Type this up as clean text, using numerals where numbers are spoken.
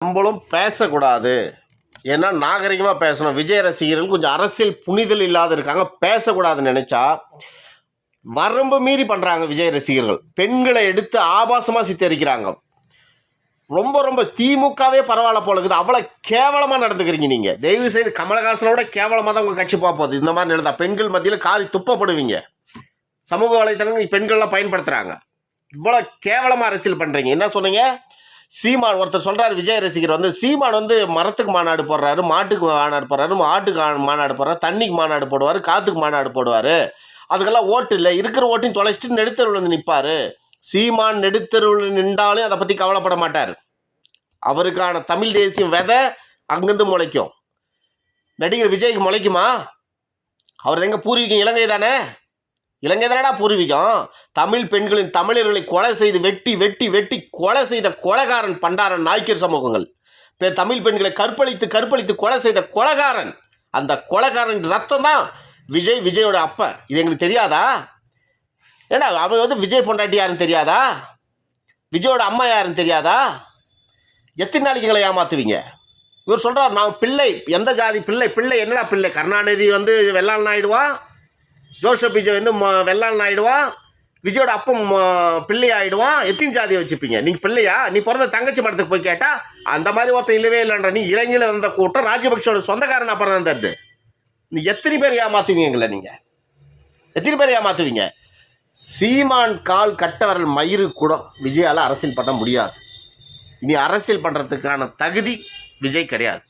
நம்மளும் பேசக்கூடாது. ஏன்னா நாகரிகமாக பேசணும். விஜய் ரசிகர்கள் கொஞ்சம் அரசியல் புனிதல் இல்லாத இருக்காங்க, பேசக்கூடாதுன்னு நினச்சா வரம்பு மீறி பண்ணுறாங்க. விஜய் ரசிகர்கள் பெண்களை எடுத்து ஆபாசமாக சித்தரிக்கிறாங்க. ரொம்ப ரொம்ப திமுகவே பரவாயில்ல போல இருக்குது. அவ்வளோ கேவலமாக நடந்துக்கிறீங்க நீங்கள். தயவு செய்து கமலஹாசனோட கேவலமாக தான் உங்கள் கட்சி போகுது. இந்த மாதிரி நடந்தால் பெண்கள் மத்தியில் காரி துப்பப்படுவீங்க. சமூக வலைத்தளங்கள் பெண்கள்லாம் பயன்படுத்துகிறாங்க. இவ்வளோ கேவலமாக அரசியல் பண்ணுறீங்க. என்ன சொன்னீங்க? சீமான் ஒருத்தர் சொல்கிறார், விஜய் ரசிகர் வந்து சீமான் வந்து மரத்துக்கு மாநாடு போடுறாரு, மாட்டுக்கு மாநாடு போடுறாரு, ஆட்டுக்கு மாநாடு போடுறாரு, தண்ணிக்கு மாநாடு போடுவார், காற்றுக்கு மாநாடு போடுவார். அதுக்கெல்லாம் ஓட்டு இல்லை, இருக்கிற ஓட்டையும் தொலைச்சிட்டு நெடுத்தருவில் வந்து நிற்பார். சீமான் நெடுத்தருவில் நின்றாலும் அதை பற்றி கவலைப்பட மாட்டார். அவருக்கான தமிழ் தேசியம் விதை அங்கேருந்து முளைக்கும். நடிகர் விஜய்க்கு முளைக்குமா? அவர் எங்கே பூர்வீகம்? இலங்கை தானே. இலங்கை தானடா பூர்வீகம். தமிழ் பெண்களின் தமிழர்களை கொலை செய்து வெட்டி வெட்டி வெட்டி கொலை செய்த கொலைகாரன் பண்டாரன் நாய்க்கர் சமூகங்கள். தமிழ் பெண்களை கற்பழித்து கொலை செய்த கொலைகாரன். அந்த கொலைகாரன் ரத்தம் தான் விஜய், விஜயோட அப்பா. இது எங்களுக்கு தெரியாதா? ஏன்னா அவன் வந்து விஜய் பொண்டாட்டி யாருன்னு தெரியாதா? விஜயோட அம்மா யாருன்னு தெரியாதா? எத்தனை நாளைக்கு எங்களை ஏமாற்றுவீங்க? இவர் சொல்கிறார், நான் பிள்ளை, எந்த ஜாதி பிள்ளை? பிள்ளை என்னடா பிள்ளை? கருணாநிதி வந்து வெள்ளாளன் ஆகிடுவான், ஜோசப் விஜய் வந்து வெள்ளாளன் ஆகிடுவான், விஜயோட அப்பம் பிள்ளை ஆகிடுவான். எத்தனை ஜாதியை வச்சுப்பீங்க? நீங்கள் பிள்ளையா? நீ பிறந்த தங்கச்சி மடத்துக்கு போய் கேட்டால் அந்த மாதிரி ஒருத்தன் இல்லவே இல்லைன்ற. நீ இளைஞர் வந்த கூட்டம் ராஜபக்சோட சொந்தக்காரன் அப்புறம் தான் தருது. நீ எத்தனை பேர் ஏமாற்றுவீங்க எங்களை? நீங்கள் எத்தனை பேர் ஏமாற்றுவீங்க? சீமான் கால் கட்டவரல் மயிறு கூட விஜயால் அரசியல் பண்ண முடியாது. இனி அரசியல் பண்ணுறதுக்கான தகுதி விஜய் கிடையாது.